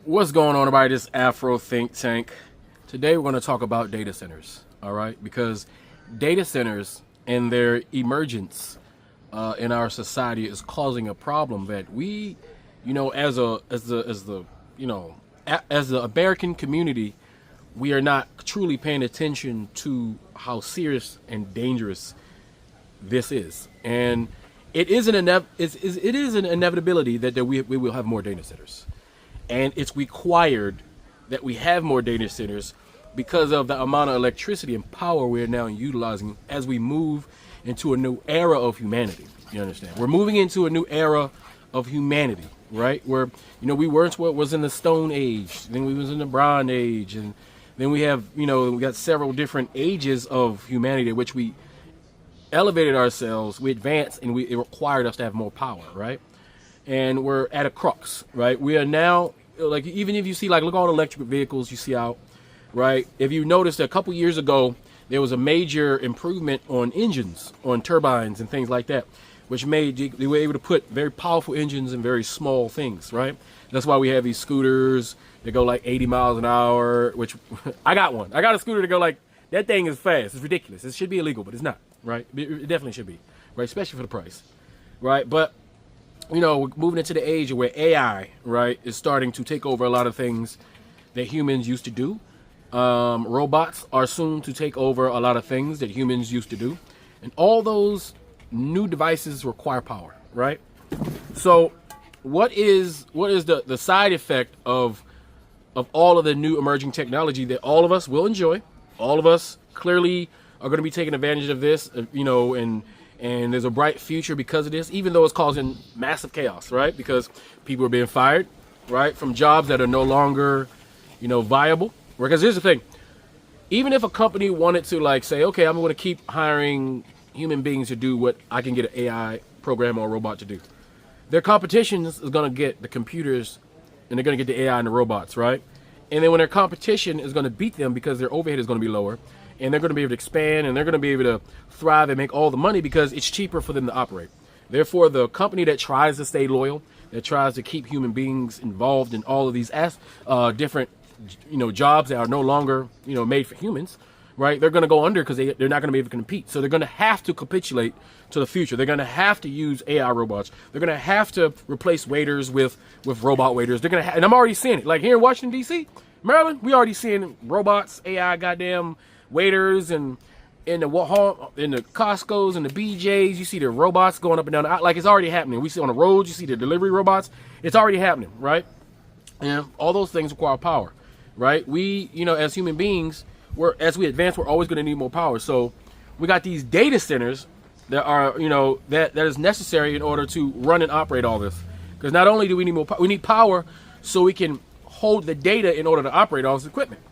What's going on, everybody? This Afro Think Tank. Today we're going to talk about data centers, all right? Because data centers and their emergence in our society is causing a problem that we, as the American community, we are not truly paying attention to how serious and dangerous this is. And it is an inevitability that we will have more data centers. And it's required that we have more data centers because of the amount of electricity and power we're now utilizing as we move into a new era of humanity. You understand? We're moving into a new era of humanity, right? Where, we weren't what was in the Stone Age, then we was in the Bronze Age, and then we have, we got several different ages of humanity in which we elevated ourselves, we advanced, and it required us to have more power, right? And we're at a crux, right? We are now, like, even if you see, like, look at all the electric vehicles you see out, right? If you noticed, a couple years ago, there was a major improvement on engines, on turbines and things like that, which made they were able to put very powerful engines in very small things, right? That's why we have these scooters that go like 80 miles an hour, which I got one. I got a scooter to go like, that thing is fast. It's ridiculous. It should be illegal, but it's not, right? It definitely should be, right? Especially for the price, right? But we're moving into the age where AI, right, is starting to take over a lot of things that humans used to do. Robots are soon to take over a lot of things that humans used to do. And all those new devices require power, right? So what is the side effect of all of the new emerging technology that all of us will enjoy? All of us clearly are going to be taking advantage of this, and there's a bright future because of this, even though it's causing massive chaos, right? Because people are being fired, right, from jobs that are no longer, viable. Because here's the thing. Even if a company wanted to, like, say, okay, I'm going to keep hiring human beings to do what I can get an AI program or a robot to do, their competition is going to get the computers, and they're going to get the AI and the robots, right? And then when their competition is going to beat them because their overhead is going to be lower, and they're going to be able to expand, and they're going to be able to thrive and make all the money because it's cheaper for them to operate. Therefore, the company that tries to stay loyal, that tries to keep human beings involved in all of these different, jobs that are no longer, made for humans, right? They're going to go under because they're not going to be able to compete. So they're going to have to capitulate to the future. They're going to have to use AI robots. They're going to have to replace waiters with robot waiters. They're going to, and I'm already seeing it. Like here in Washington D.C., Maryland, we already seeing robots, AI, goddamn waiters, and in the Costco's and the BJ's, you see the robots going up and down. Like, it's already happening. We see on the roads, you see the delivery robots. It's already happening, right? And all those things require power, right? We, as human beings, as we advance, we're always going to need more power. So we got these data centers that are, that is necessary in order to run and operate all this. Because not only do we need more power, we need power so we can hold the data in order to operate all this equipment.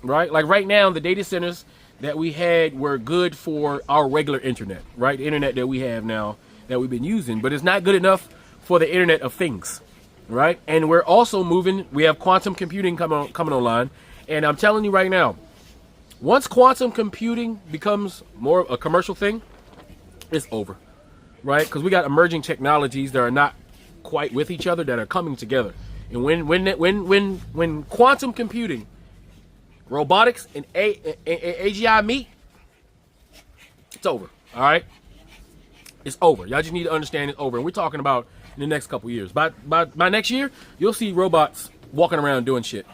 Right? Like right now, the data centers that we had were good for our regular internet, right? The internet that we have now that we've been using, but it's not good enough for the Internet of Things, right? And we're also moving, we have quantum computing coming online. And I'm telling you right now, once quantum computing becomes more of a commercial thing, it's over, right? Because we got emerging technologies that are not quite with each other that are coming together. And when quantum computing, robotics, and AGI meet, it's over. All right, it's over. Y'all just need to understand it's over. And we're talking about in the next couple years. By next year, you'll see robots walking around doing shit.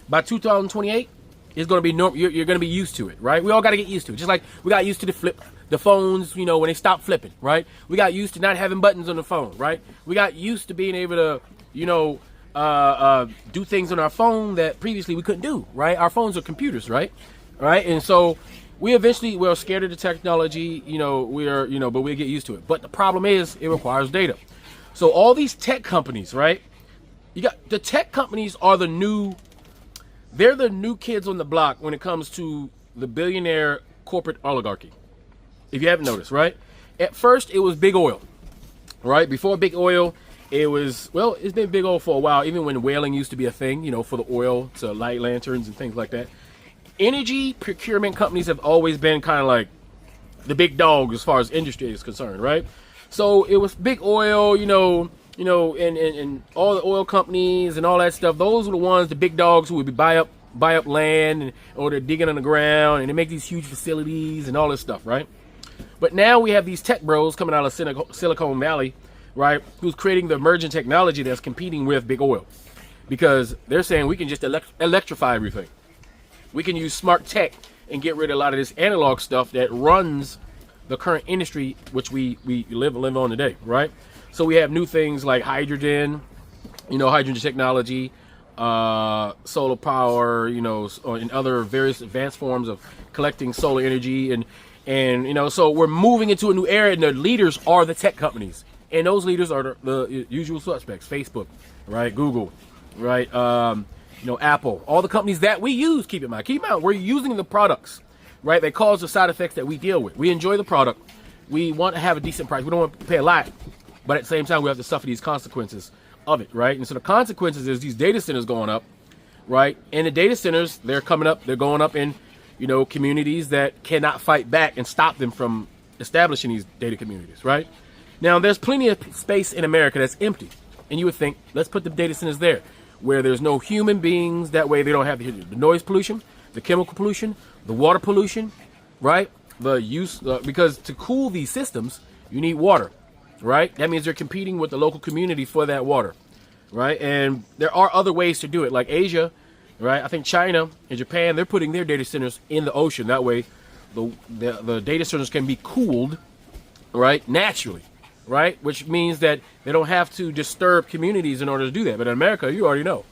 By 2028, it's gonna be you're gonna be used to it, right? We all got to get used to it. Just like we got used to the phones, when they stopped flipping, right? We got used to not having buttons on the phone, right? We got used to being able to, do things on our phone that previously we couldn't do, right? Our phones are computers, right? And so we're scared of the technology, but we'll get used to it. But the problem is it requires data. So all these tech companies, right? The tech companies are they're the new kids on the block when it comes to the billionaire corporate oligarchy. If you haven't noticed, right? At first it was big oil, right? Before big oil, it's been big oil for a while, even when whaling used to be a thing, for the oil to light lanterns and things like that. Energy procurement companies have always been kind of like the big dog as far as industry is concerned, right? So it was big oil, and all the oil companies and all that stuff. Those are the ones, the big dogs who would buy up land, or they're digging on the ground, and they make these huge facilities and all this stuff, right? But now we have these tech bros coming out of Silicon Valley, right, who's creating the emerging technology that's competing with big oil, because they're saying we can just electrify everything. We can use smart tech and get rid of a lot of this analog stuff that runs the current industry which we live on today, right? So we have new things like hydrogen, hydrogen technology, solar power, and other various advanced forms of collecting solar energy, and so we're moving into a new era, and the leaders are the tech companies, and those leaders are the usual suspects: Facebook, right? Google, right? Apple, all the companies that we use. Keep in mind, we're using the products, right? They cause the side effects that we deal with. We enjoy the product. We want to have a decent price. We don't want to pay a lot, but at the same time, we have to suffer these consequences of it, right? And so the consequences is these data centers going up, right? And the data centers, they're going up in, communities that cannot fight back and stop them from establishing these data communities, right? Now, there's plenty of space in America that's empty. And you would think, let's put the data centers there where there's no human beings. That way they don't have the noise pollution, the chemical pollution, the water pollution, right? Because to cool these systems, you need water, right? That means they're competing with the local community for that water, right? And there are other ways to do it, like Asia, right? I think China and Japan, they're putting their data centers in the ocean. That way the data centers can be cooled, right, naturally, right? Which means that they don't have to disturb communities in order to do that. But in America, you already know,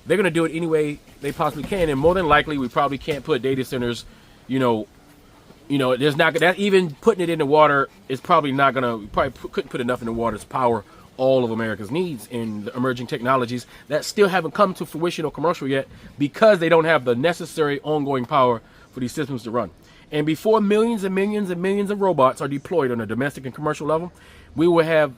they're going to do it any way they possibly can. And more than likely, we probably can't put data centers, there's not that, even putting it in the water is probably not going to, we probably couldn't put enough in the water to power all of America's needs in the emerging technologies that still haven't come to fruition or commercial yet, because they don't have the necessary ongoing power for these systems to run. And before millions and millions and millions of robots are deployed on a domestic and commercial level, we will have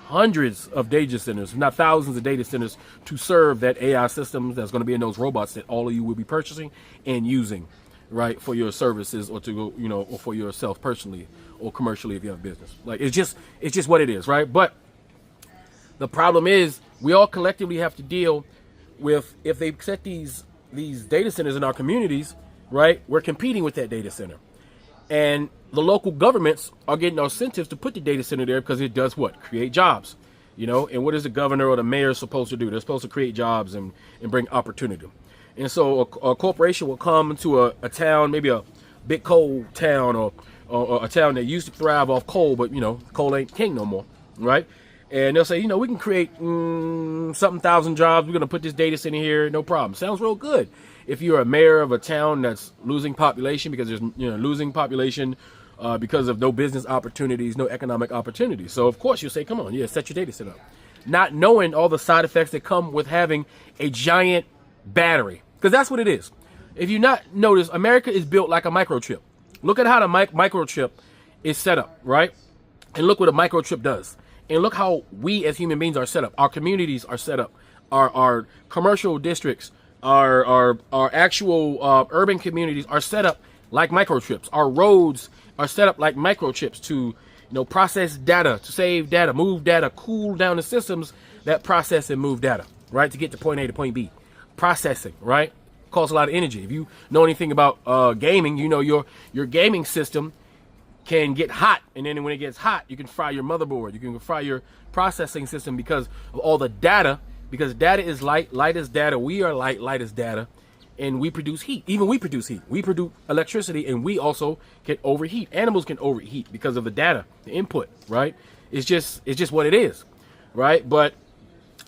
hundreds of data centers, if not thousands of data centers, to serve that AI system that's going to be in those robots that all of you will be purchasing and using, right, for your services, or to go, or for yourself personally or commercially if you have a business. Like, it's just what it is, right? But the problem is, we all collectively have to deal with, if they set these data centers in our communities, right, we're competing with that data center. And the local governments are getting incentives to put the data center there because it does what? Create jobs, and what is the governor or the mayor supposed to do? They're supposed to create jobs and bring opportunity. And so a corporation will come to a town, maybe a big coal town, or a town that used to thrive off coal, but, coal ain't king no more, right? And they'll say, we can create something thousand jobs. We're going to put this data center here. No problem. Sounds real good. If you're a mayor of a town that's losing population because there's losing population because of no business opportunities, no economic opportunities. So, of course, you'll say, come on, set your data center up. Not knowing all the side effects that come with having a giant battery. Because that's what it is. If you not notice, America is built like a microchip. Look at how the microchip is set up, right? And look what a microchip does. And look how we as human beings are set up. Our communities are set up. Our commercial districts, our actual urban communities are set up like microchips. Our roads are set up like microchips to process data, to save data, move data, cool down the systems that process and move data, right, to get to point A to point B. Processing, right, costs a lot of energy. If you know anything about gaming, your gaming system can get hot, and then when it gets hot, you can fry your motherboard, you can fry your processing system because of all the data. Because data is light, light is data. We are light, light is data, and we produce heat. Even we produce heat. We produce electricity, and we also can overheat. Animals can overheat because of the data, the input, right? It's just what it is, right? But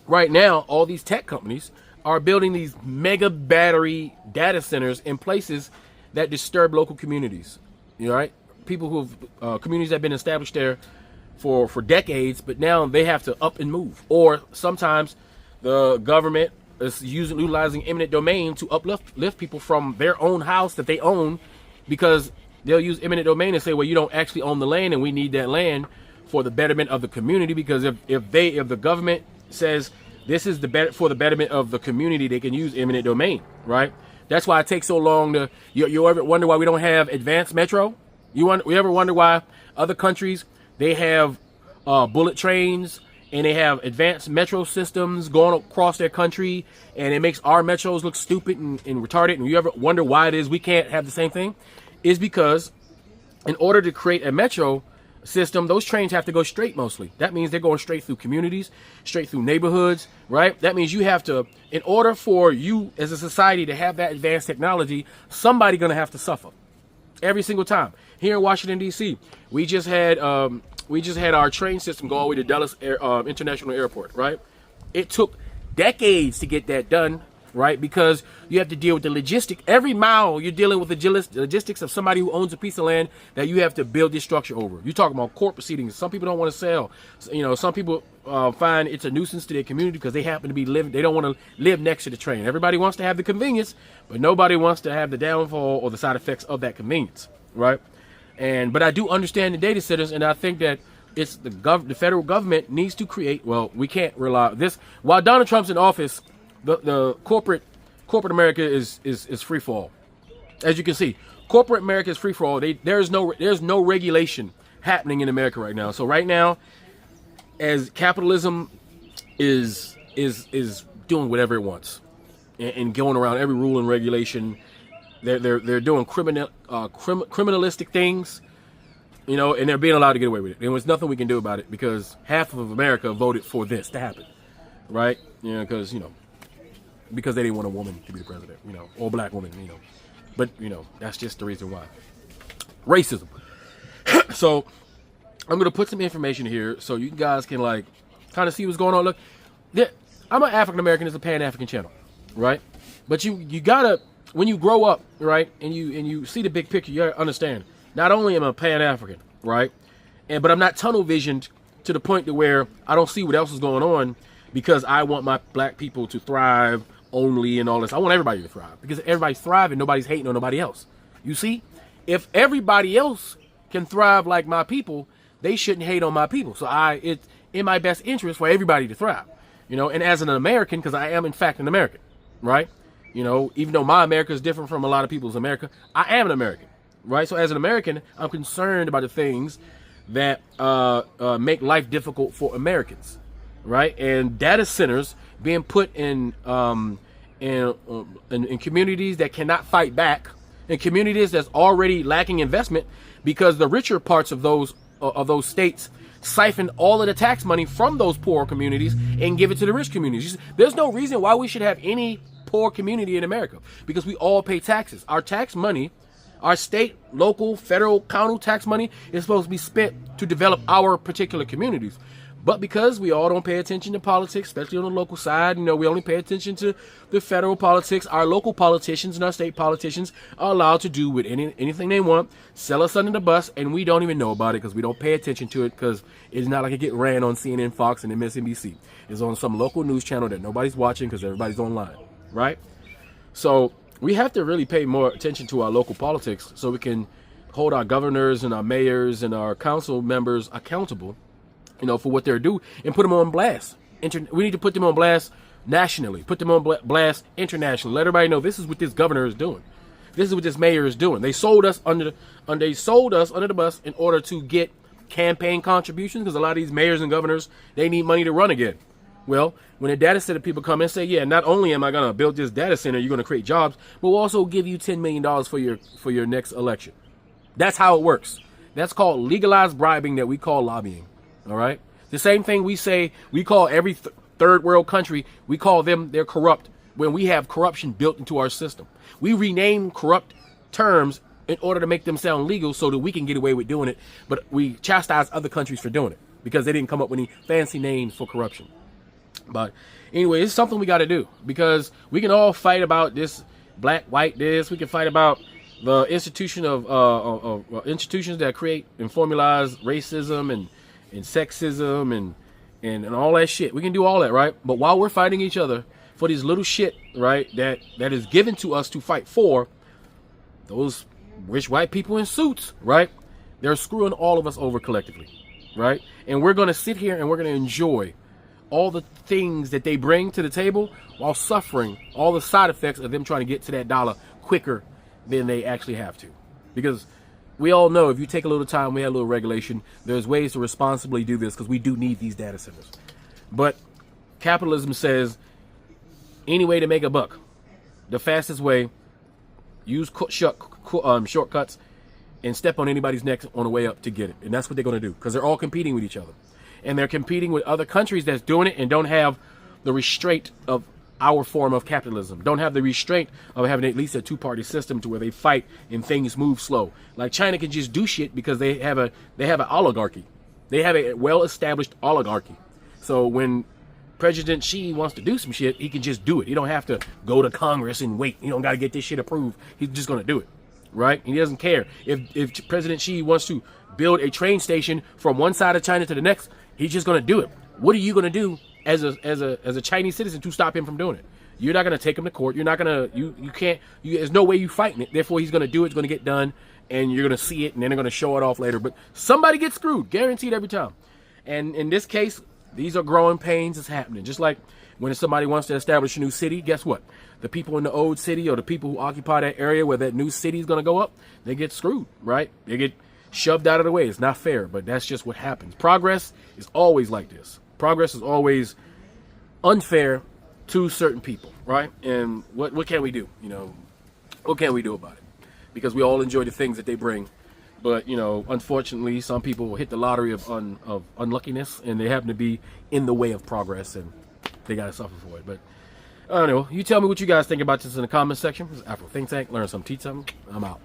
right now, all these tech companies are building these mega battery data centers in places that disturb local communities, right? People communities that have been established there for decades, but now they have to up and move. Or sometimes the government is utilizing eminent domain to uplift people from their own house that they own, because they'll use eminent domain and say, well, you don't actually own the land, and we need that land for the betterment of the community. Because if the government says this is for the betterment of the community, they can use eminent domain, right? That's why it takes so long to. You ever wonder why we don't have advanced metro? You ever wonder why other countries, they have bullet trains and they have advanced metro systems going across their country, and it makes our metros look stupid and retarded. And you ever wonder why it is we can't have the same thing? Is because in order to create a metro system, those trains have to go straight mostly. That means they're going straight through communities, straight through neighborhoods, right? That means you have to, in order for you as a society to have that advanced technology, somebody gonna have to suffer every single time. Here in Washington D.C., we just had our train system go all the way to Dulles International Airport, right? It took decades to get that done, right? Because you have to deal with the logistic. Every mile you're dealing with the logistics of somebody who owns a piece of land that you have to build this structure over. You're talking about court proceedings. Some people don't want to sell. Some people find it's a nuisance to their community because they happen to be living. They don't want to live next to the train. Everybody wants to have the convenience, but nobody wants to have the downfall or the side effects of that convenience, right? But I do understand the data centers, and I think that it's the federal government needs to create. Well, we can't rely on this while Donald Trump's in office. The corporate America is free for all. As you can see, corporate America is free for all. There's no regulation happening in America right now. So right now, as capitalism is doing whatever it wants and going around every rule and regulation, they're doing criminalistic things, and they're being allowed to get away with it. And there's nothing we can do about it because half of America voted for this to happen, right? Because they didn't want a woman to be the president, or a black woman, But, that's just the reason why. Racism. So, I'm going to put some information here so you guys can, kind of see what's going on. Look, I'm an African-American. It's a Pan-African channel, right? But you got to, when you grow up, right, and you see the big picture, you gotta understand, not only am I a Pan-African, right, but I'm not tunnel-visioned to the point to where I don't see what else is going on because I want my black people to thrive only and all this. I want everybody to thrive because everybody's thriving. Nobody's hating on nobody else. You see, if everybody else can thrive like my people, they shouldn't hate on my people. So it's in my best interest for everybody to thrive, and as an American, because I am in fact an American, right? Even though my America is different from a lot of people's America, I am an American, right? So as an American, I'm concerned about the things that make life difficult for Americans, right? And data centers being put in communities that cannot fight back, in communities that's already lacking investment, because the richer parts of those states siphon all of the tax money from those poor communities and give it to the rich communities. There's no reason why we should have any poor community in America because we all pay taxes. Our tax money, our state, local, federal, county tax money is supposed to be spent to develop our particular communities. But because we all don't pay attention to politics, especially on the local side, we only pay attention to the federal politics. Our local politicians and our state politicians are allowed to do with anything they want, sell us under the bus, and we don't even know about it because we don't pay attention to it because it's not like it get ran on CNN, Fox, and MSNBC. It's on some local news channel that nobody's watching because everybody's online, right? So we have to really pay more attention to our local politics so we can hold our governors and our mayors and our council members accountable, for what they're due, and put them on blast. We need to put them on blast nationally, put them on blast internationally. Let everybody know this is what this governor is doing. This is what this mayor is doing. They sold us under the bus in order to get campaign contributions because a lot of these mayors and governors, they need money to run again. Well, when the data center people come and say, yeah, not only am I going to build this data center, you're going to create jobs, but we'll also give you $10 million for your next election. That's how it works. That's called legalized bribing that we call lobbying. All right. The same thing we call every third world country. We call them, they're corrupt when we have corruption built into our system. We rename corrupt terms in order to make them sound legal so that we can get away with doing it. But we chastise other countries for doing it because they didn't come up with any fancy names for corruption. But anyway, it's something we got to do because we can all fight about this black, white, this. We can fight about the institution of institutions that create and formalize racism and sexism and all that shit. We can do all that, right? But while we're fighting each other for these little shit, right, that is given to us to fight for, those rich white people in suits, right, they're screwing all of us over collectively, right? And we're going to sit here and we're going to enjoy all the things that they bring to the table while suffering all the side effects of them trying to get to that dollar quicker than they actually have to. Because we all know if you take a little time, we have a little regulation, there's ways to responsibly do this because we do need these data centers. But capitalism says any way to make a buck, the fastest way, use shortcuts and step on anybody's neck on the way up to get it. And that's what they're going to do, because they're all competing with each other. And they're competing with other countries that's doing it and don't have the restraint of our form of capitalism, don't have the restraint of having at least a two-party system to where they fight and things move slow. Like China can just do shit because they have an oligarchy. They have a well-established oligarchy. So when President Xi wants to do some shit, he can just do it. He don't have to go to Congress and wait. He don't got to get this shit approved. He's just going to do it, right? And he doesn't care. If President Xi wants to build a train station from one side of China to the next, he's just going to do it. What are you going to do as a Chinese citizen to stop him from doing it? You're not going to take him to court. You're not going to, you can't, there's no way you fighting it. Therefore, he's going to do it. It's going to get done, and you're going to see it, and then they're going to show it off later. But somebody gets screwed, guaranteed every time. And in this case, these are growing pains. It's happening. Just like when somebody wants to establish a new city, guess what? The people in the old city or the people who occupy that area where that new city is going to go up, they get screwed, right? They get shoved out of the way. It's not fair, but that's just what happens. Progress is always like this. Progress is always unfair to certain people, right? And what can we do? What can we do about it? Because we all enjoy the things that they bring. But, unfortunately, some people will hit the lottery of unluckiness, and they happen to be in the way of progress, and they got to suffer for it. But, I don't know. You tell me what you guys think about this in the comment section. This is Afro Think Tank. Learn something, teach something. I'm out.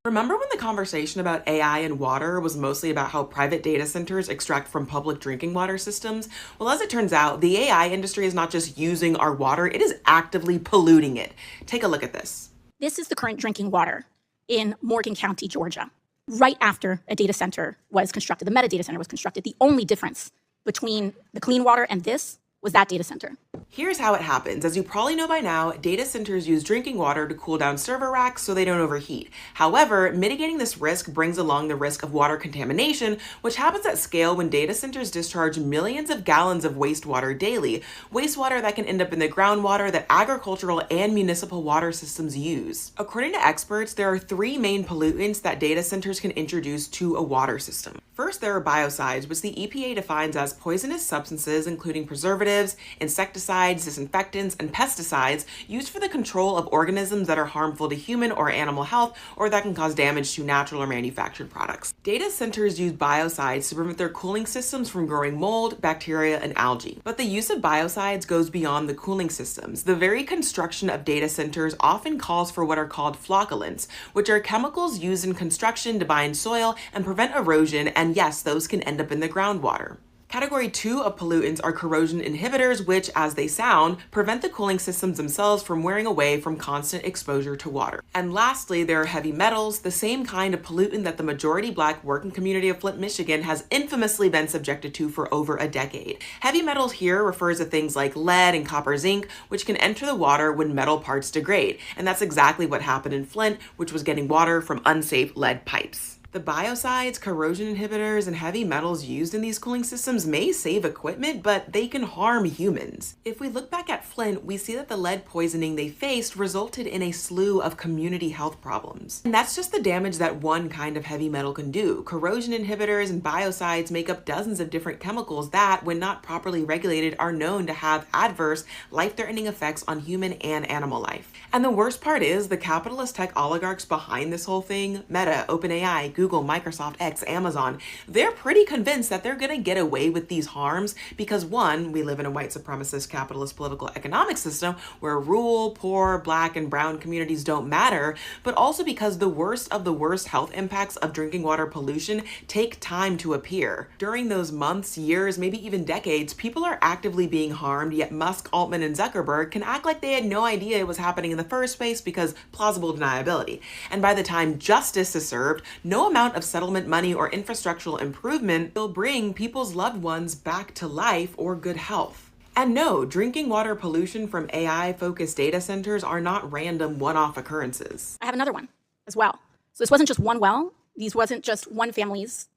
Remember when the conversation about AI and water was mostly about how private data centers extract from public drinking water systems? Well, as it turns out, the AI industry is not just using our water, it is actively polluting it. Take a look at this. This is the current drinking water in Morgan County, Georgia. Right after a data center was constructed, the metadata center was constructed, the only difference between the clean water and this was that data center. Here's how it happens. As you probably know by now, data centers use drinking water to cool down server racks so they don't overheat. However, mitigating this risk brings along the risk of water contamination, which happens at scale when data centers discharge millions of gallons of wastewater daily, wastewater that can end up in the groundwater that agricultural and municipal water systems use. According to experts, there are three main pollutants that data centers can introduce to a water system. First, there are biocides, which the EPA defines as poisonous substances including preservatives, insecticides, disinfectants, and pesticides used for the control of organisms that are harmful to human or animal health or that can cause damage to natural or manufactured products. Data centers use biocides to prevent their cooling systems from growing mold, bacteria, and algae. But the use of biocides goes beyond the cooling systems. The very construction of data centers often calls for what are called flocculants, which are chemicals used in construction to bind soil and prevent erosion, and yes, those can end up in the groundwater. Category 2 of pollutants are corrosion inhibitors, which, as they sound, prevent the cooling systems themselves from wearing away from constant exposure to water. And lastly, there are heavy metals, the same kind of pollutant that the majority Black working community of Flint, Michigan has infamously been subjected to for over a decade. Heavy metals here refers to things like lead and copper zinc, which can enter the water when metal parts degrade. And that's exactly what happened in Flint, which was getting water from unsafe lead pipes. The biocides, corrosion inhibitors, and heavy metals used in these cooling systems may save equipment, but they can harm humans. If we look back at Flint, we see that the lead poisoning they faced resulted in a slew of community health problems. And that's just the damage that one kind of heavy metal can do. Corrosion inhibitors and biocides make up dozens of different chemicals that, when not properly regulated, are known to have adverse, life-threatening effects on human and animal life. And the worst part is, the capitalist tech oligarchs behind this whole thing, Meta, OpenAI, Google, Microsoft, X, Amazon, they're pretty convinced that they're gonna get away with these harms because, one, we live in a white supremacist capitalist political economic system where rural, poor, Black, and brown communities don't matter, but also because the worst of the worst health impacts of drinking water pollution take time to appear. During those months, years, maybe even decades, people are actively being harmed, yet Musk, Altman, and Zuckerberg can act like they had no idea it was happening in the first place because plausible deniability. And by the time justice is served, no amount of settlement money or infrastructural improvement will bring people's loved ones back to life or good health. And no, drinking water pollution from AI-focused data centers are not random one-off occurrences. I have another one as well. So this wasn't just one well. These wasn't just one family's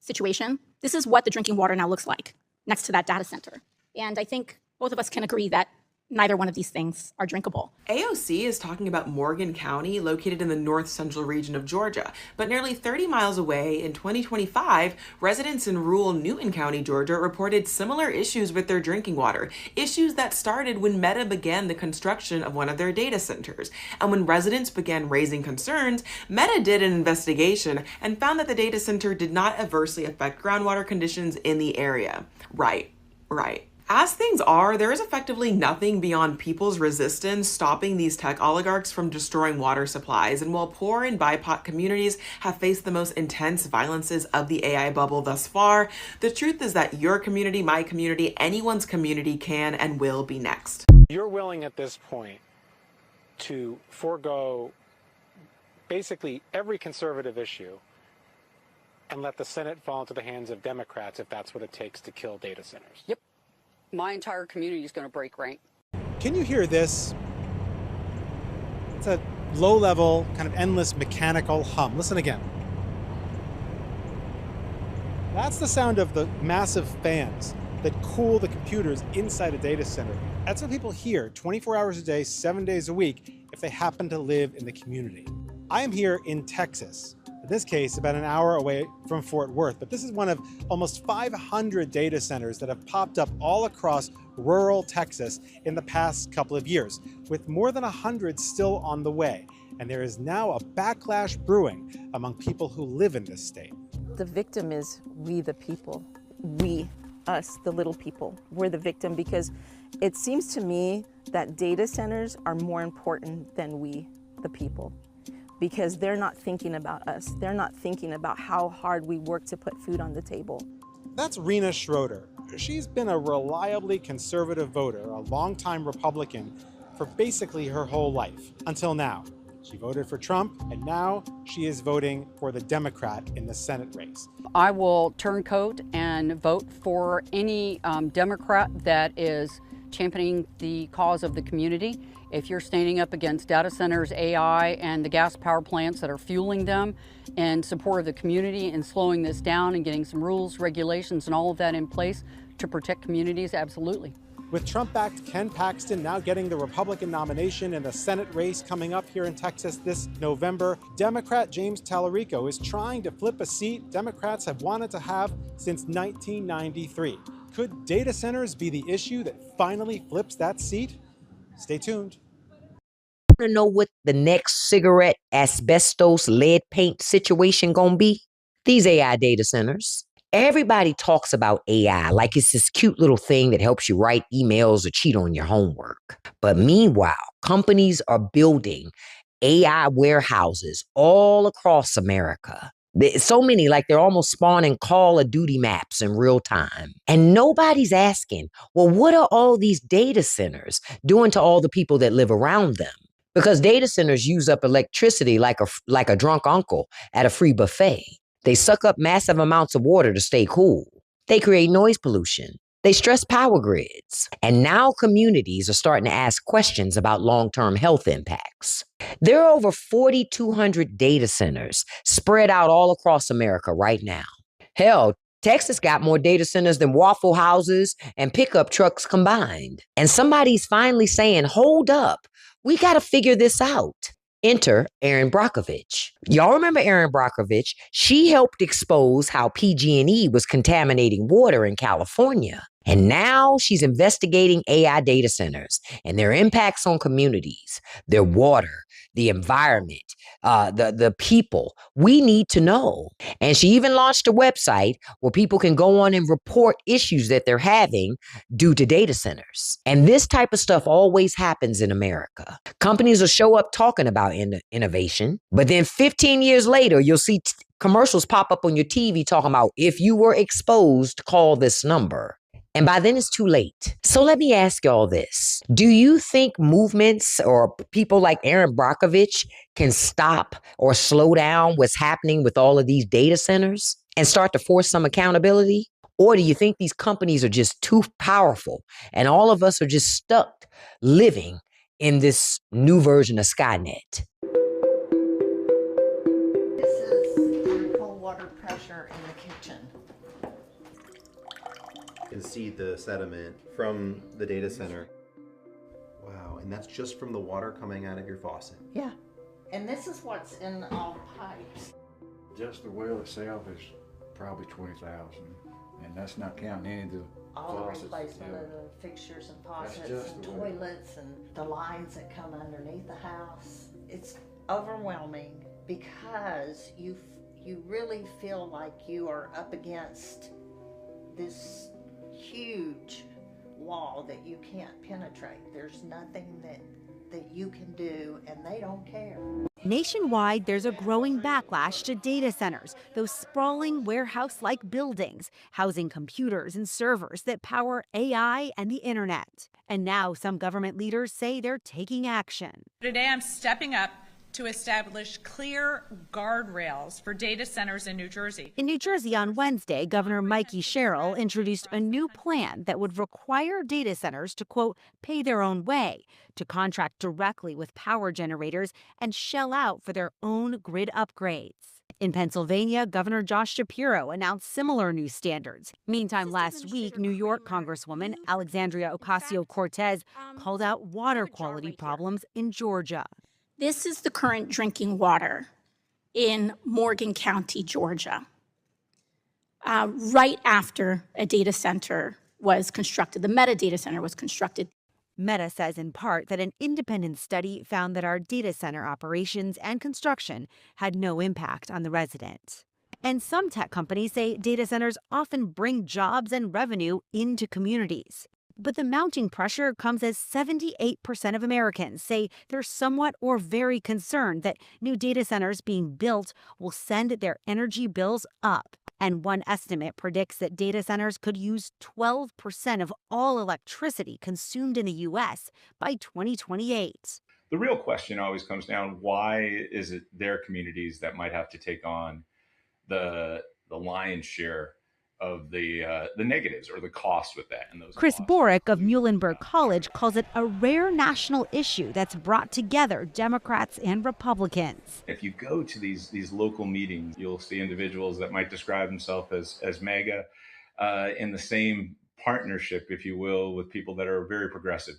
situation. This is what the drinking water now looks like next to that data center. And I think both of us can agree that neither one of these things are drinkable. AOC is talking about Morgan County, located in the north central region of Georgia. But nearly 30 miles away in 2025, residents in rural Newton County, Georgia, reported similar issues with their drinking water, issues that started when Meta began the construction of one of their data centers. And when residents began raising concerns, Meta did an investigation and found that the data center did not adversely affect groundwater conditions in the area. Right. As things are, there is effectively nothing beyond people's resistance stopping these tech oligarchs from destroying water supplies. And while poor and BIPOC communities have faced the most intense violences of the AI bubble thus far, the truth is that your community, my community, anyone's community can and will be next. You're willing at this point to forego basically every conservative issue and let the Senate fall into the hands of Democrats if that's what it takes to kill data centers. Yep. My entire community is going to break rank. Can you hear this? It's a low-level, kind of endless mechanical hum. Listen again. That's the sound of the massive fans that cool the computers inside a data center. That's what people hear 24 hours a day, 7 days a week, if they happen to live in the community. I am here in Texas. In this case, about an hour away from Fort Worth, but this is one of almost 500 data centers that have popped up all across rural Texas in the past couple of years, with more than 100 still on the way. And there is now a backlash brewing among people who live in this state. The victim is we the people. We, us, the little people. We're the victim because it seems to me that data centers are more important than we, the people. Because they're not thinking about us. They're not thinking about how hard we work to put food on the table. That's Rena Schroeder. She's been a reliably conservative voter, a longtime Republican, for basically her whole life, until now. She voted for Trump, and now she is voting for the Democrat in the Senate race. I will turncoat and vote for any Democrat that is championing the cause of the community. If you're standing up against data centers, AI, and the gas power plants that are fueling them in support of the community and slowing this down and getting some rules, regulations, and all of that in place to protect communities, absolutely. With Trump-backed Ken Paxton now getting the Republican nomination in the Senate race coming up here in Texas this November, Democrat James Tallarico is trying to flip a seat Democrats have wanted to have since 1993. Could data centers be the issue that finally flips that seat? Stay tuned. To know what the next cigarette asbestos lead paint situation gonna be? These AI data centers. Everybody talks about AI like it's this cute little thing that helps you write emails or cheat on your homework. But meanwhile, companies are building AI warehouses all across America. So many, like they're almost spawning Call of Duty maps in real time. And nobody's asking, well, what are all these data centers doing to all the people that live around them? Because data centers use up electricity like a drunk uncle at a free buffet. They suck up massive amounts of water to stay cool. They create noise pollution. They stress power grids. And now communities are starting to ask questions about long-term health impacts. There are over 4,200 data centers spread out all across America right now. Hell, Texas got more data centers than Waffle Houses and pickup trucks combined. And somebody's finally saying, hold up, we got to figure this out. Enter Erin Brockovich. Y'all remember Erin Brockovich? She helped expose how PG&E was contaminating water in California. And now she's investigating AI data centers and their impacts on communities, their water, the environment, the people. We need to know. And she even launched a website where people can go on and report issues that they're having due to data centers. And this type of stuff always happens in America. Companies will show up talking about innovation, but then 15 years later, you'll see commercials pop up on your TV talking about, if you were exposed, call this number. And by then it's too late. So let me ask y'all this. Do you think movements or people like Erin Brockovich can stop or slow down what's happening with all of these data centers and start to force some accountability? Or do you think these companies are just too powerful and all of us are just stuck living in this new version of Skynet? This is cold water pressure in the kitchen. You can see the sediment from the data center. Wow, and that's just from the water coming out of your faucet? Yeah. And this is what's in all the pipes. Just the well itself is probably 20,000, and that's not counting any of the All the faucets. replacement Yeah. of the fixtures and That's faucets just and the way. toilets and the lines that come underneath the house. It's overwhelming because you really feel like you are up against this huge wall that you can't penetrate. There's nothing that you can do, and they don't care. Nationwide, there's a growing backlash to data centers, those sprawling warehouse-like buildings housing computers and servers that power AI and the internet. And now some government leaders say they're taking action. Today, I'm stepping up to establish clear guardrails for data centers in New Jersey. In New Jersey on Wednesday, Governor Mikey Sherrill introduced a new plan that would require data centers to, quote, pay their own way, to contract directly with power generators and shell out for their own grid upgrades. In Pennsylvania, Governor Josh Shapiro announced similar new standards. Meantime, last week, New York Congresswoman Alexandria Ocasio-Cortez called out water quality problems in Georgia. This is the current drinking water in Morgan County, Georgia. Right after a data center was constructed, the Meta data center was constructed. Meta says in part that an independent study found that our data center operations and construction had no impact on the resident. And some tech companies say data centers often bring jobs and revenue into communities. But the mounting pressure comes as 78% of Americans say they're somewhat or very concerned that new data centers being built will send their energy bills up. And one estimate predicts that data centers could use 12% of all electricity consumed in the U.S. by 2028. The real question always comes down, why is it their communities that might have to take on the lion's share of the negatives or the cost with that? And those Chris costs. Borick of Muhlenberg College calls it a rare national issue that's brought together Democrats and Republicans. If you go to these local meetings, you'll see individuals that might describe themselves as MAGA in the same partnership, if you will, with people that are very progressive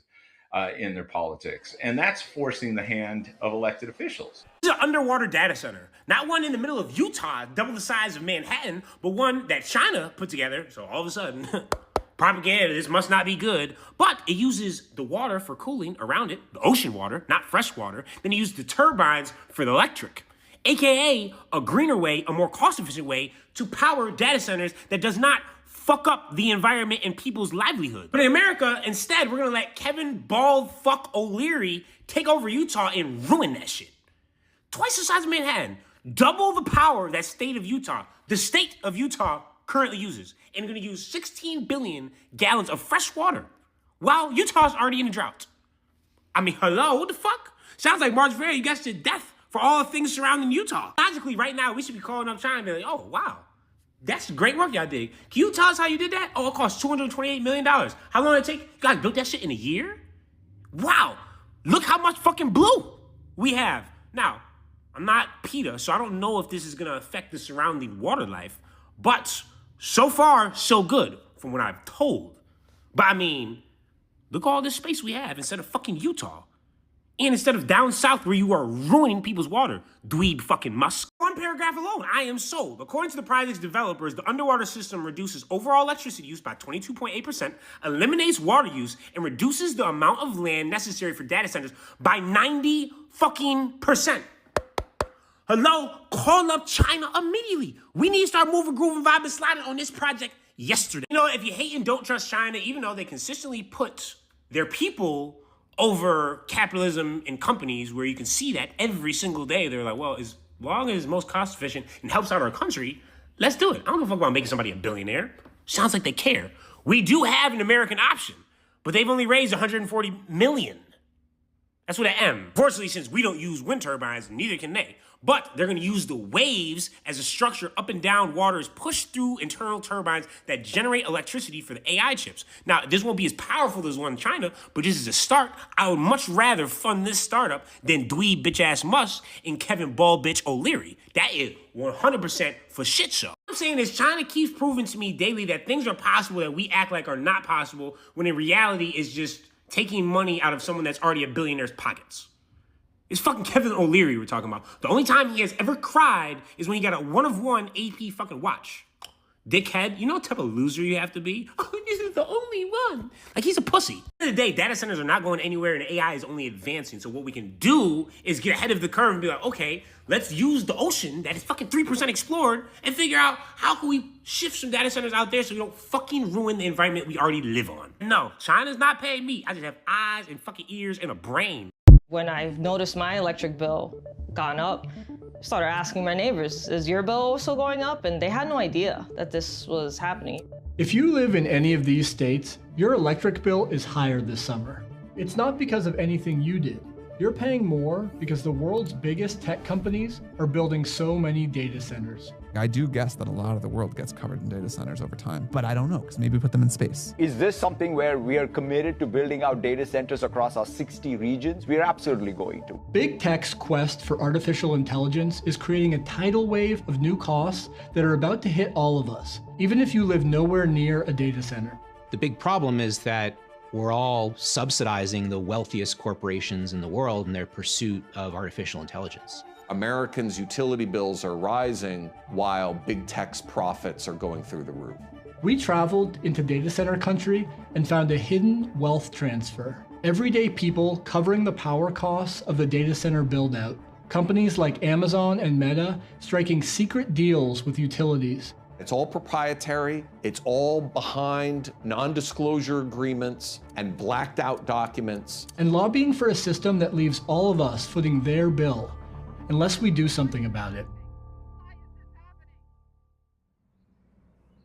in their politics. And that's forcing the hand of elected officials. This is an underwater data center, not one in the middle of Utah, double the size of Manhattan, but one that China put together. So all of a sudden, propaganda, this must not be good. But it uses the water for cooling around it, the ocean water, not fresh water. Then it uses the turbines for the electric, AKA a greener way, a more cost-efficient way to power data centers that does not fuck up the environment and people's livelihood. But in America, instead, we're gonna let Kevin Bald Fuck O'Leary take over Utah and ruin that shit. Twice the size of Manhattan, double the power that state of Utah, the state of Utah currently uses, and gonna use 16 billion gallons of fresh water, while Utah's already in a drought. I mean, hello, what the fuck? Sounds like March Vera, you guys did death for all the things surrounding Utah. Logically, right now, we should be calling up China and be like, oh, wow. That's great work y'all did. Can you tell us how you did that? Oh, it cost $228 million. How long did it take? You guys built that shit in a year? Wow. Look how much fucking blue we have. Now, I'm not PETA, so I don't know if this is going to affect the surrounding water life. But so far, so good from what I've told. But I mean, look at all this space we have instead of fucking Utah. And instead of down south where you are ruining people's water, dweeb fucking Musk. One paragraph alone, I am sold. According to the project's developers, the underwater system reduces overall electricity use by 22.8%, eliminates water use, and reduces the amount of land necessary for data centers by 90 fucking percent. Hello, call up China immediately. We need to start moving, grooving, vibing, sliding on this project yesterday. You know, if you hate and don't trust China, even though they consistently put their people over capitalism and companies, where you can see that every single day, they're like, well, as long as it's most cost efficient and helps out our country, let's do it. I don't give a fuck about making somebody a billionaire. Sounds like they care. We do have an American option, but they've only raised 140 million. That's what I am. Fortunately, since we don't use wind turbines, neither can they. But they're going to use the waves as a structure. Up and down water is pushed through internal turbines that generate electricity for the AI chips. Now, this won't be as powerful as one in China, but this is a start. I would much rather fund this startup than dweeb bitch-ass Musk and Kevin Ball bitch O'Leary. That is 100% for shit show. What I'm saying is China keeps proving to me daily that things are possible that we act like are not possible, when in reality it's just taking money out of someone that's already a billionaire's pockets. It's fucking Kevin O'Leary we're talking about. The only time he has ever cried is when he got a 1-of-1 AP fucking watch. Dickhead, you know what type of loser you have to be? Oh, this is the only one. Like, he's a pussy. At the end of the day, data centers are not going anywhere and AI is only advancing. So what we can do is get ahead of the curve and be like, okay, let's use the ocean that is fucking 3% explored and figure out how can we shift some data centers out there so we don't fucking ruin the environment we already live on. No, China's not paying me. I just have eyes and fucking ears and a brain. When I've noticed my electric bill gone up, I started asking my neighbors, is your bill also going up? And they had no idea that this was happening. If you live in any of these states, your electric bill is higher this summer. It's not because of anything you did. You're paying more because the world's biggest tech companies are building so many data centers. I do guess that a lot of the world gets covered in data centers over time, but I don't know, because maybe we put them in space. Is this something where we are committed to building out data centers across our 60 regions? We are absolutely going to. Big tech's quest for artificial intelligence is creating a tidal wave of new costs that are about to hit all of us, even if you live nowhere near a data center. The big problem is that we're all subsidizing the wealthiest corporations in the world in their pursuit of artificial intelligence. Americans' utility bills are rising while big tech's profits are going through the roof. We traveled into data center country and found a hidden wealth transfer. Everyday people covering the power costs of the data center build-out. Companies like Amazon and Meta striking secret deals with utilities. It's all proprietary, it's all behind non-disclosure agreements and blacked out documents. And lobbying for a system that leaves all of us footing their bill, unless we do something about it.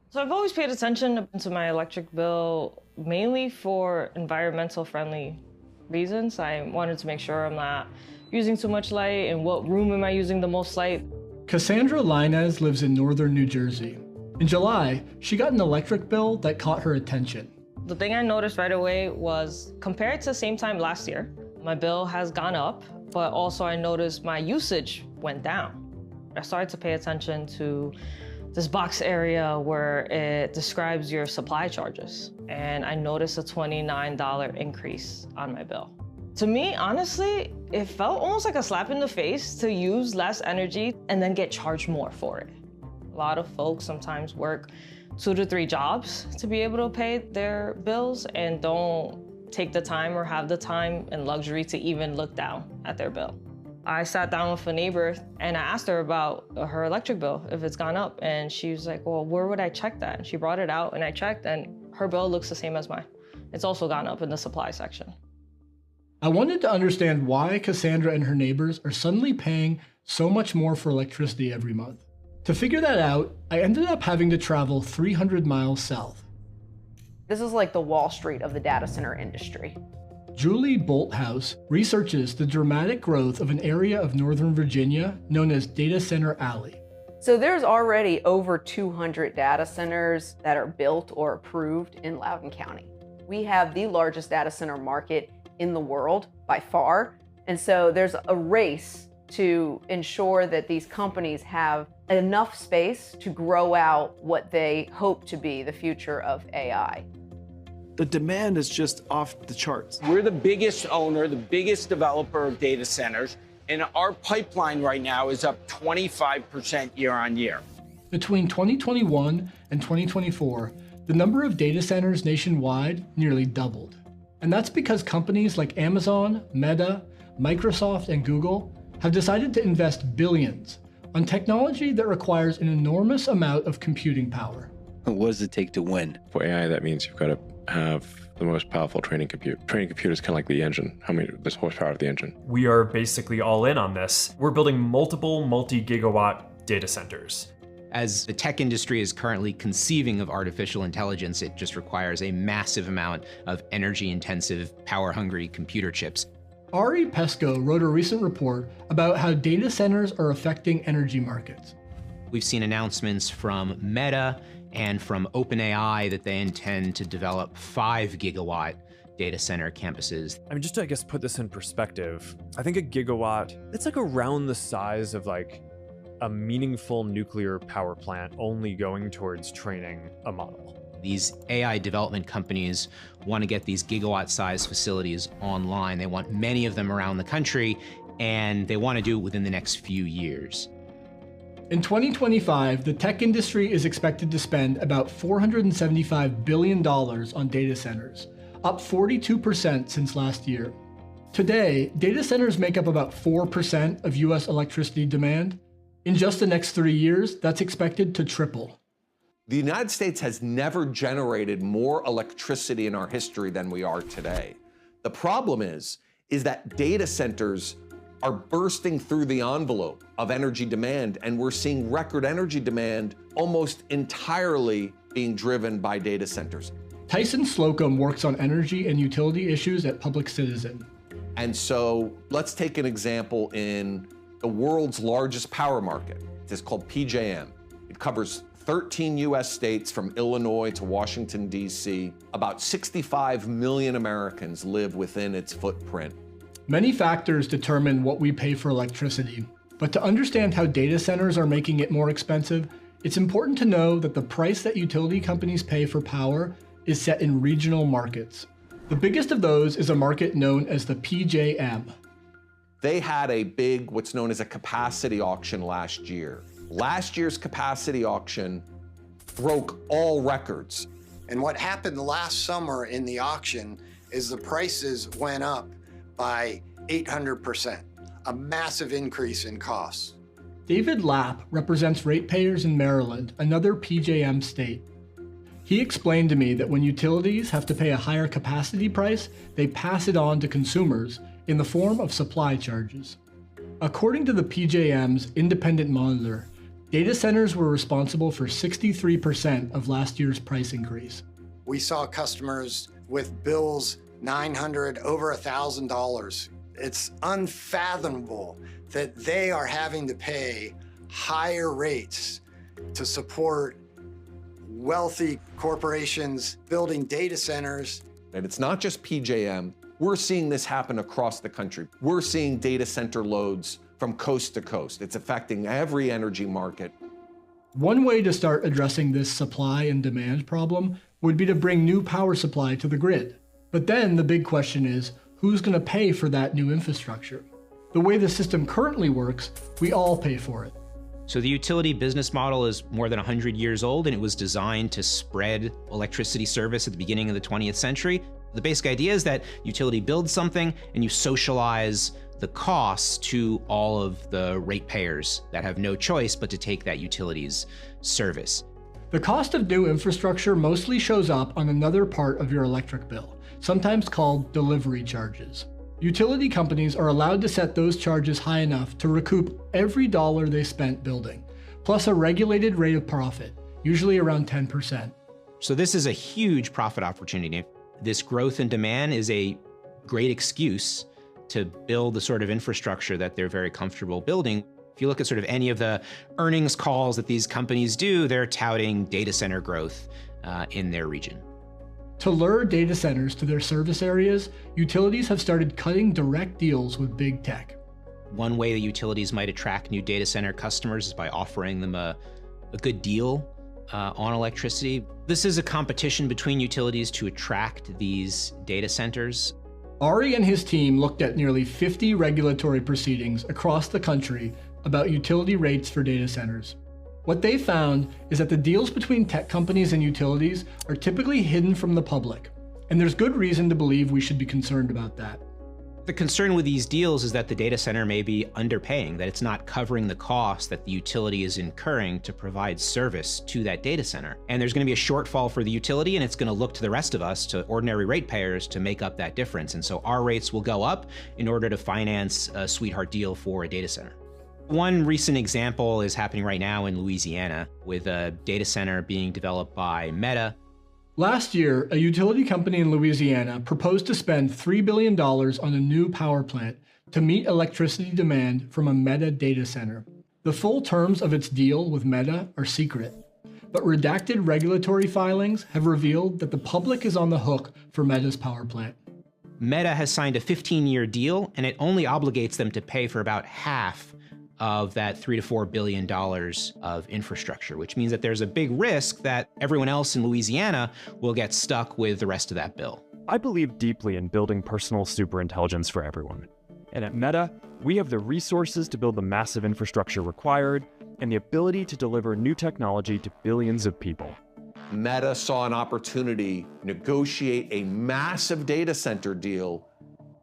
So I've always paid attention to my electric bill, mainly for environmental friendly reasons. I wanted to make sure I'm not using too much light, and what room am I using the most light. Cassandra Linez lives in northern New Jersey. In July, she got an electric bill that caught her attention. The thing I noticed right away was, compared to the same time last year, my bill has gone up, but also I noticed my usage went down. I started to pay attention to this box area where it describes your supply charges, and I noticed a $29 increase on my bill. To me, honestly, it felt almost like a slap in the face to use less energy and then get charged more for it. A lot of folks sometimes work 2 to 3 jobs to be able to pay their bills and don't take the time or have the time and luxury to even look down at their bill. I sat down with a neighbor and I asked her about her electric bill, if it's gone up, and she was like, well, where would I check that? And she brought it out and I checked, and her bill looks the same as mine. It's also gone up in the supply section. I wanted to understand why Cassandra and her neighbors are suddenly paying so much more for electricity every month. To figure that out, I ended up having to travel 300 miles south. This is like the Wall Street of the data center industry. Julie Bolthouse researches the dramatic growth of an area of Northern Virginia known as Data Center Alley. So there's already over 200 data centers that are built or approved in Loudoun County. We have the largest data center market in the world by far. And so there's a race to ensure that these companies have enough space to grow out what they hope to be the future of AI. The demand is just off the charts. We're the biggest owner, the biggest developer of data centers, and our pipeline right now is up 25% year on year. Between 2021 and 2024, the number of data centers nationwide nearly doubled. And that's because companies like Amazon, Meta, Microsoft, and Google have decided to invest billions on technology that requires an enormous amount of computing power. What does it take to win? For AI, that means you've got to have the most powerful training compute. Training compute is kind of like the engine. There's horsepower of the engine. We are basically all in on this. We're building multiple multi-gigawatt data centers. As the tech industry is currently conceiving of artificial intelligence, it just requires a massive amount of energy-intensive, power-hungry computer chips. Ari Pesco wrote a recent report about how data centers are affecting energy markets. We've seen announcements from Meta and from OpenAI that they intend to develop 5 gigawatt data center campuses. I mean, just to, I guess, put this in perspective, I think a gigawatt, it's like around the size of like a meaningful nuclear power plant only going towards training a model. These AI development companies want to get these gigawatt-sized facilities online. They want many of them around the country, and they want to do it within the next few years. In 2025, the tech industry is expected to spend about $475 billion on data centers, up 42% since last year. Today, data centers make up about 4% of US electricity demand. In just the next 3 years, that's expected to triple. The United States has never generated more electricity in our history than we are today. The problem is that data centers are bursting through the envelope of energy demand, and we're seeing record energy demand almost entirely being driven by data centers. Tyson Slocum works on energy and utility issues at Public Citizen. And so let's take an example in the world's largest power market. It's called PJM. It covers 13 US states from Illinois to Washington, D.C. About 65 million Americans live within its footprint. Many factors determine what we pay for electricity, but to understand how data centers are making it more expensive, it's important to know that the price that utility companies pay for power is set in regional markets. The biggest of those is a market known as the PJM. They had a big, what's known as a capacity auction last year. Last year's capacity auction broke all records. And what happened last summer in the auction is the prices went up by 800%, a massive increase in costs. David Lapp represents ratepayers in Maryland, another PJM state. He explained to me that when utilities have to pay a higher capacity price, they pass it on to consumers in the form of supply charges. According to the PJM's independent monitor, data centers were responsible for 63% of last year's price increase. We saw customers with bills $900, over $1,000. It's unfathomable that they are having to pay higher rates to support wealthy corporations building data centers. And it's not just PJM. We're seeing this happen across the country. We're seeing data center loads from coast to coast. It's affecting every energy market. One way to start addressing this supply and demand problem would be to bring new power supply to the grid. But then the big question is, who's going to pay for that new infrastructure? The way the system currently works, we all pay for it. So the utility business model is more than 100 years old, and it was designed to spread electricity service at the beginning of the 20th century. The basic idea is that utility builds something and you socialize the costs to all of the ratepayers that have no choice but to take that utility's service. The cost of new infrastructure mostly shows up on another part of your electric bill, sometimes called delivery charges. Utility companies are allowed to set those charges high enough to recoup every dollar they spent building, plus a regulated rate of profit, usually around 10%. So this is a huge profit opportunity. This growth in demand is a great excuse to build the sort of infrastructure that they're very comfortable building. If you look at sort of any of the earnings calls that these companies do, they're touting data center growth in their region. To lure data centers to their service areas, utilities have started cutting direct deals with big tech. One way that utilities might attract new data center customers is by offering them a good deal on electricity. This is a competition between utilities to attract these data centers. Ari and his team looked at nearly 50 regulatory proceedings across the country about utility rates for data centers. What they found is that the deals between tech companies and utilities are typically hidden from the public, and there's good reason to believe we should be concerned about that. The concern with these deals is that the data center may be underpaying, that it's not covering the cost that the utility is incurring to provide service to that data center. And there's going to be a shortfall for the utility, and it's going to look to the rest of us, to ordinary ratepayers, to make up that difference. And so our rates will go up in order to finance a sweetheart deal for a data center. One recent example is happening right now in Louisiana with a data center being developed by Meta. Last year, a utility company in Louisiana proposed to spend $3 billion on a new power plant to meet electricity demand from a Meta data center. The full terms of its deal with Meta are secret, but redacted regulatory filings have revealed that the public is on the hook for Meta's power plant. Meta has signed a 15-year deal, and it only obligates them to pay for about half of that $3 to $4 billion of infrastructure, which means that there's a big risk that everyone else in Louisiana will get stuck with the rest of that bill. I believe deeply in building personal superintelligence for everyone. And at Meta, we have the resources to build the massive infrastructure required and the ability to deliver new technology to billions of people. Meta saw an opportunity to negotiate a massive data center deal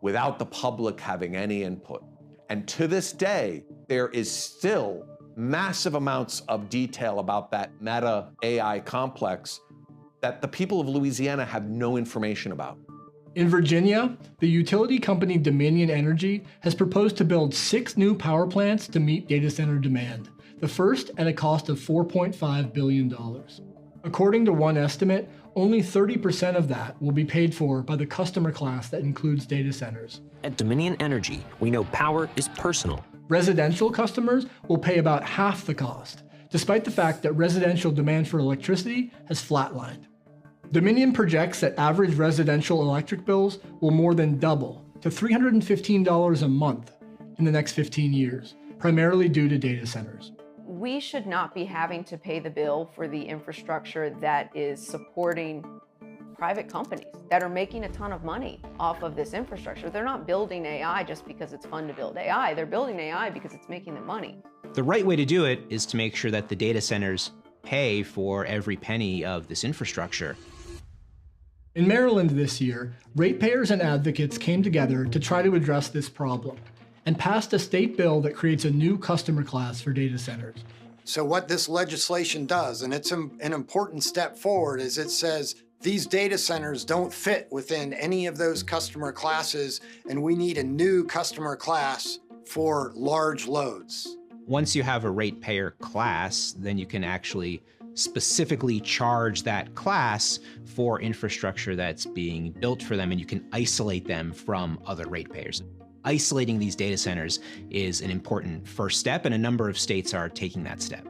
without the public having any input. And to this day, there is still massive amounts of detail about that Meta AI complex that the people of Louisiana have no information about. In Virginia, the utility company Dominion Energy has proposed to build 6 new power plants to meet data center demand, the first at a cost of $4.5 billion. According to one estimate, only 30% of that will be paid for by the customer class that includes data centers. At Dominion Energy, we know power is personal. Residential customers will pay about half the cost, despite the fact that residential demand for electricity has flatlined. Dominion projects that average residential electric bills will more than double to $315 a month in the next 15 years, primarily due to data centers. We should not be having to pay the bill for the infrastructure that is supporting private companies that are making a ton of money off of this infrastructure. They're not building AI just because it's fun to build AI. They're building AI because it's making them money. The right way to do it is to make sure that the data centers pay for every penny of this infrastructure. In Maryland this year, ratepayers and advocates came together to try to address this problem and passed a state bill that creates a new customer class for data centers. So what this legislation does, and it's an important step forward, is it says these data centers don't fit within any of those customer classes, and we need a new customer class for large loads. Once you have a ratepayer class, then you can actually specifically charge that class for infrastructure that's being built for them, and you can isolate them from other ratepayers. Isolating these data centers is an important first step, and a number of states are taking that step.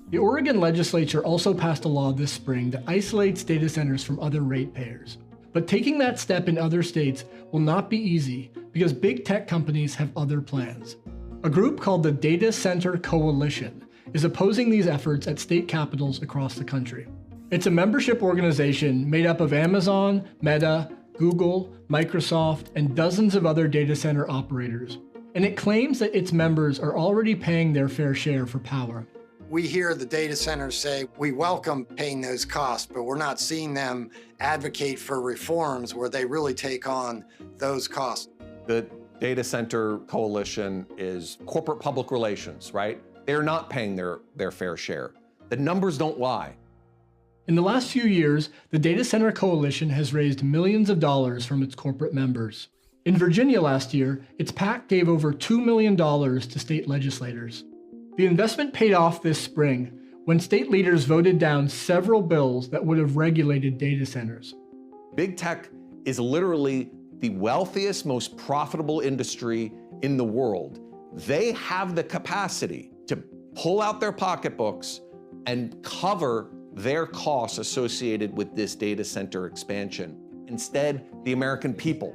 The Oregon legislature also passed a law this spring that isolates data centers from other ratepayers. But taking that step in other states will not be easy because big tech companies have other plans. A group called the Data Center Coalition is opposing these efforts at state capitals across the country. It's a membership organization made up of Amazon, Meta, Google, Microsoft, and dozens of other data center operators. And it claims that its members are already paying their fair share for power. We hear the data centers say, we welcome paying those costs, but we're not seeing them advocate for reforms where they really take on those costs. The Data Center Coalition is corporate public relations, right? They're not paying their fair share. The numbers don't lie. In the last few years, the Data Center Coalition has raised millions of dollars from its corporate members. In Virginia last year, its PAC gave over $2 million to state legislators. The investment paid off this spring when state leaders voted down several bills that would have regulated data centers. Big tech is literally the wealthiest, most profitable industry in the world. They have the capacity to pull out their pocketbooks and cover their costs associated with this data center expansion. Instead, the American people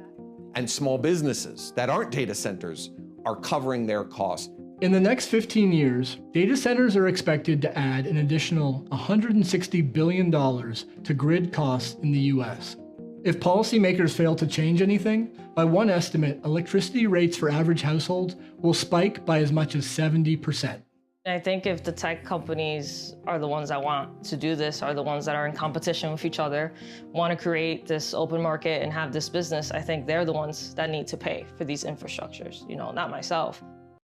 and small businesses that aren't data centers are covering their costs. In the next 15 years, data centers are expected to add an additional $160 billion to grid costs in the US. If policymakers fail to change anything, by one estimate, electricity rates for average households will spike by as much as 70%. I think if the tech companies are the ones that want to do this, are the ones that are in competition with each other, want to create this open market and have this business, I think they're the ones that need to pay for these infrastructures, not myself.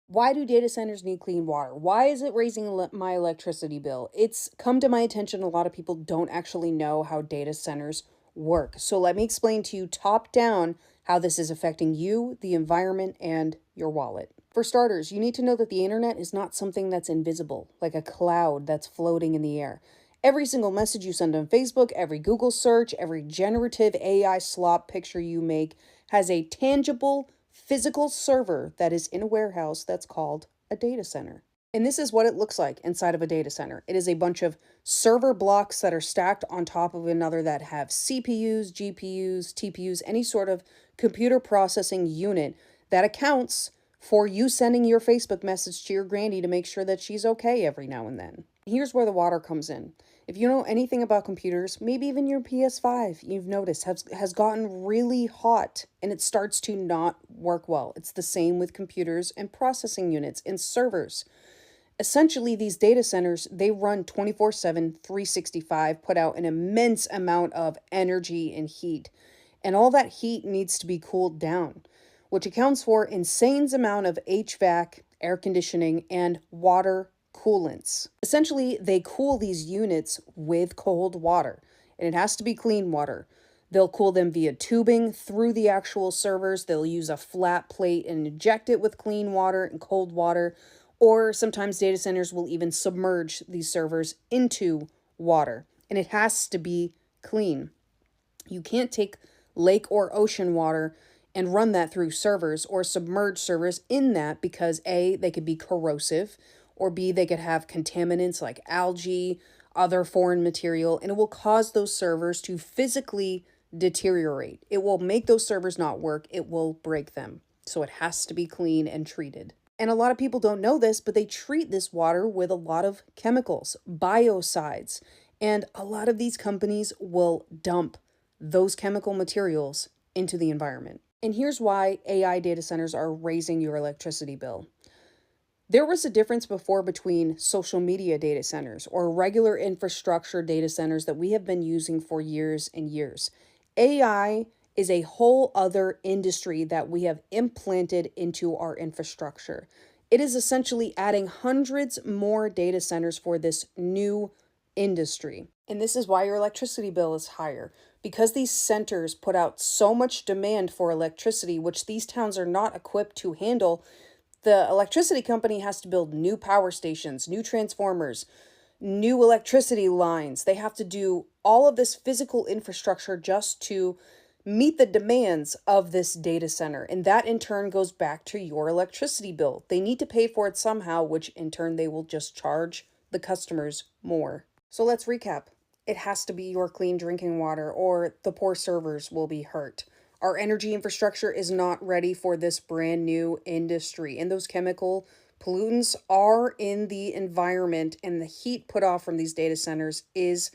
Why do data centers need clean water? Why is it raising my electricity bill? It's come to my attention a lot of people don't actually know how data centers work. So let me explain to you top down how this is affecting you, the environment, and your wallet. For starters, you need to know that the internet is not something that's invisible, like a cloud that's floating in the air. Every single message you send on Facebook, every Google search, every generative AI slop picture you make has a tangible, physical server that is in a warehouse that's called a data center. And this is what it looks like inside of a data center. It is a bunch of server blocks that are stacked on top of another that have CPUs, GPUs, TPUs, any sort of computer processing unit that accounts for you sending your Facebook message to your granny to make sure that she's okay every now and then. Here's where the water comes in. If you know anything about computers, maybe even your PS5, you've noticed, has gotten really hot and it starts to not work well. It's the same with computers and processing units and servers. Essentially, these data centers, they run 24/7, 365, put out an immense amount of energy and heat. And all that heat needs to be cooled down, which accounts for insane amount of HVAC, air conditioning, and water coolants. Essentially, they cool these units with cold water, and it has to be clean water. They'll cool them via tubing through the actual servers. They'll use a flat plate and inject it with clean water and cold water. Or sometimes data centers will even submerge these servers into water, and it has to be clean. You can't take lake or ocean water and run that through servers or submerge servers in that because A, they could be corrosive, or B, they could have contaminants like algae, other foreign material, and it will cause those servers to physically deteriorate. It will make those servers not work. It will break them. So it has to be clean and treated. And a lot of people don't know this, but they treat this water with a lot of chemicals, biocides. And a lot of these companies will dump those chemical materials into the environment. And here's why AI data centers are raising your electricity bill. There was a difference before between social media data centers or regular infrastructure data centers that we have been using for years and years. AI is a whole other industry that we have implanted into our infrastructure. It is essentially adding hundreds more data centers for this new industry. And this is why your electricity bill is higher, because these centers put out so much demand for electricity, which these towns are not equipped to handle. The electricity company has to build new power stations, new transformers, new electricity lines. They have to do all of this physical infrastructure just to meet the demands of this data center. And that in turn goes back to your electricity bill. They need to pay for it somehow, which in turn they will just charge the customers more. So let's recap. It has to be your clean drinking water or the poor servers will be hurt. Our energy infrastructure is not ready for this brand new industry. And those chemical pollutants are in the environment, and the heat put off from these data centers is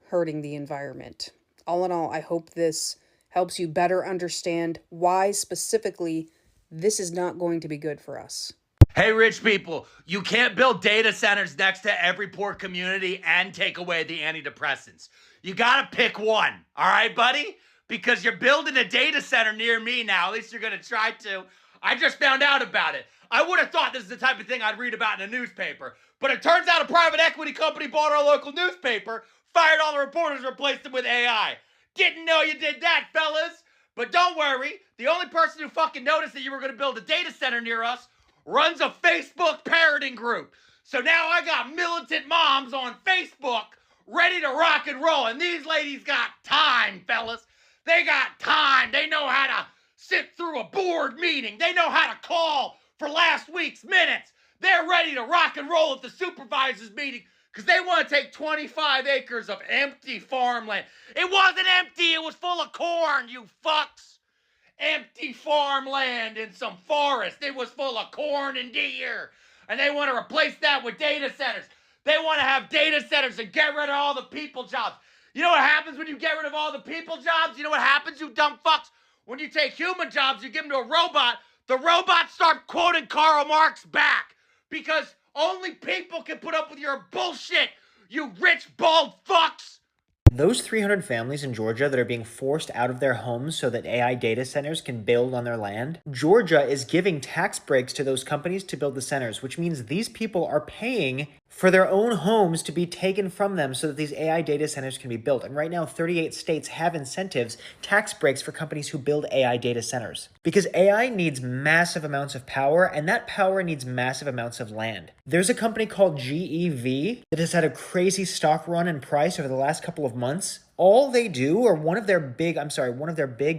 hurting the environment. All in all, I hope this helps you better understand why specifically this is not going to be good for us. Hey, rich people, you can't build data centers next to every poor community and take away the antidepressants. You gotta pick one, all right, buddy? Because you're building a data center near me now. At least you're gonna try to. I just found out about it. I would have thought this is the type of thing I'd read about in a newspaper. But it turns out a private equity company bought our local newspaper, fired all the reporters, replaced them with AI. Didn't know you did that, fellas. But don't worry, the only person who fucking noticed that you were gonna build a data center near us runs a Facebook parroting group. So now I got militant moms on Facebook ready to rock and roll. And these ladies got time, fellas. They got time. They know how to sit through a board meeting. They know how to call for last week's minutes. They're ready to rock and roll at the supervisors meeting because they want to take 25 acres of empty farmland. It wasn't empty. It was full of corn, you fucks. Empty farmland in some forest. It was full of corn and deer. And they want to replace that with data centers. They want to have data centers and get rid of all the people jobs. You know what happens when you get rid of all the people jobs? You know what happens, you dumb fucks? When you take human jobs, you give them to a robot, the robots start quoting Karl Marx back. Because only people can put up with your bullshit, you rich, bald fucks. Those 300 families in Georgia that are being forced out of their homes so that AI data centers can build on their land, Georgia is giving tax breaks to those companies to build the centers, which means these people are paying for their own homes to be taken from them so that these AI data centers can be built. And right now, 38 states have incentives, tax breaks for companies who build AI data centers. Because AI needs massive amounts of power, and that power needs massive amounts of land. There's a company called GEV that has had a crazy stock run in price over the last couple of months. All they do, or one of their big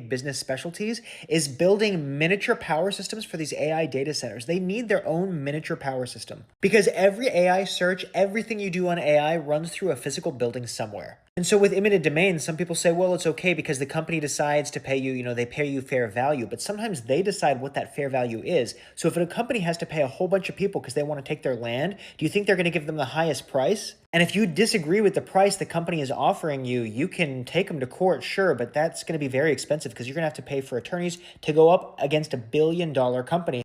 business specialties, is building miniature power systems for these AI data centers. They need their own miniature power system. Because every AI search, everything you do on AI runs through a physical building somewhere. And so with eminent domain, some people say, well, it's okay because the company decides to pay you, they pay you fair value, but sometimes they decide what that fair value is. So if a company has to pay a whole bunch of people because they want to take their land, do you think they're going to give them the highest price? And if you disagree with the price the company is offering you, you can take them to court, sure, but that's going to be very expensive because you're going to have to pay for attorneys to go up against $1 billion company.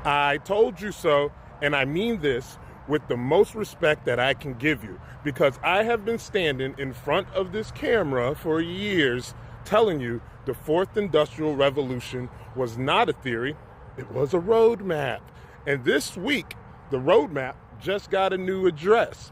I told you so, and I mean this with the most respect that I can give you, because I have been standing in front of this camera for years telling you the fourth industrial revolution was not a theory, it was a roadmap. And this week, the roadmap just got a new address,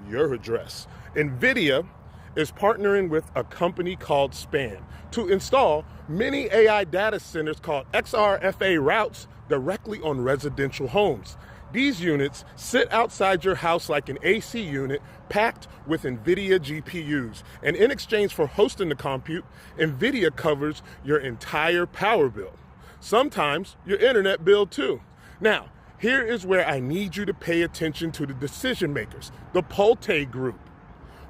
your address. NVIDIA is partnering with a company called Span to install mini AI data centers called XRFA routes directly on residential homes. These units sit outside your house like an AC unit packed with NVIDIA GPUs. And in exchange for hosting the compute, NVIDIA covers your entire power bill. Sometimes your internet bill too. Now, here is where I need you to pay attention to the decision makers, the Pulte Group.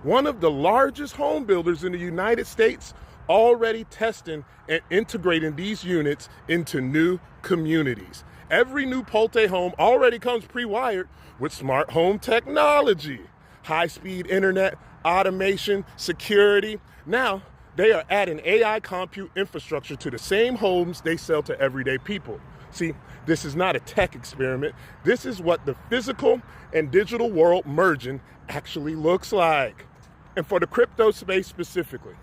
One of the largest home builders in the United States, already testing and integrating these units into new communities. Every new Pulte home already comes pre-wired with smart home technology, high-speed internet, automation, security. Now, they are adding AI compute infrastructure to the same homes they sell to everyday people. See, this is not a tech experiment. This is what the physical and digital world merging actually looks like. And for the crypto space specifically,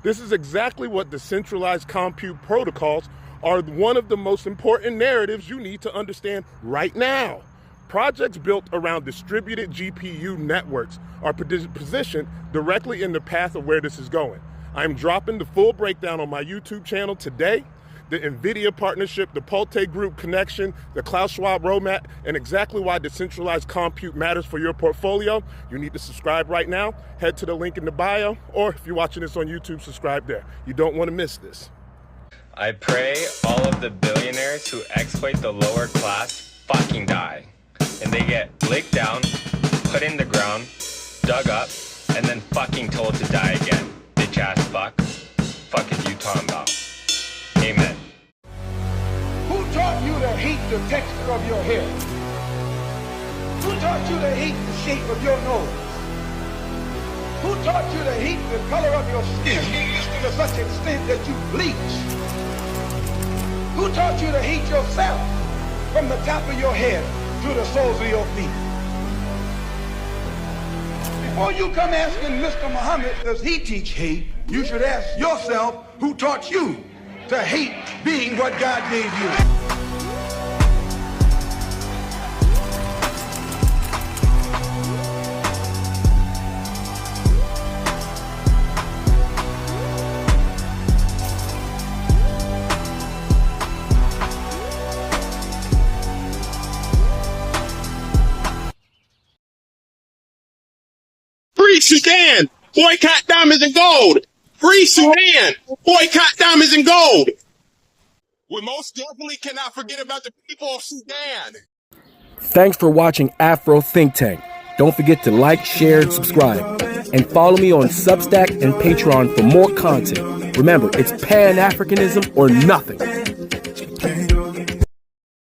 this is exactly what decentralized compute protocols are one of the most important narratives you need to understand right now. Projects built around distributed GPU networks are positioned directly in the path of where this is going. I'm dropping the full breakdown on my YouTube channel today. The NVIDIA partnership, the Pulte Group connection, the Klaus Schwab roadmap, and exactly why decentralized compute matters for your portfolio. You need to subscribe right now. Head to the link in the bio, or if you're watching this on YouTube, subscribe there. You don't want to miss this. I pray all of the billionaires who exploit the lower class fucking die. And they get licked down, put in the ground, dug up, and then fucking told to die again. Bitch ass fuck. Fuck is you talking about? Amen. Who taught you to hate the texture of your hair? Who taught you to hate the shape of your nose? Who taught you to hate the color of your skin to such extent that you bleach? Who taught you to hate yourself from the top of your head to the soles of your feet? Before you come asking Mr. Muhammad, does he teach hate? You should ask yourself, who taught you to hate being what God gave you? Free Sudan! Boycott diamonds and gold! Free Sudan! Boycott diamonds and gold! We most definitely cannot forget about the people of Sudan! Thanks for watching Afro Think Tank. Don't forget to like, share, and subscribe. And follow me on Substack and Patreon for more content. Remember, it's Pan-Africanism or nothing.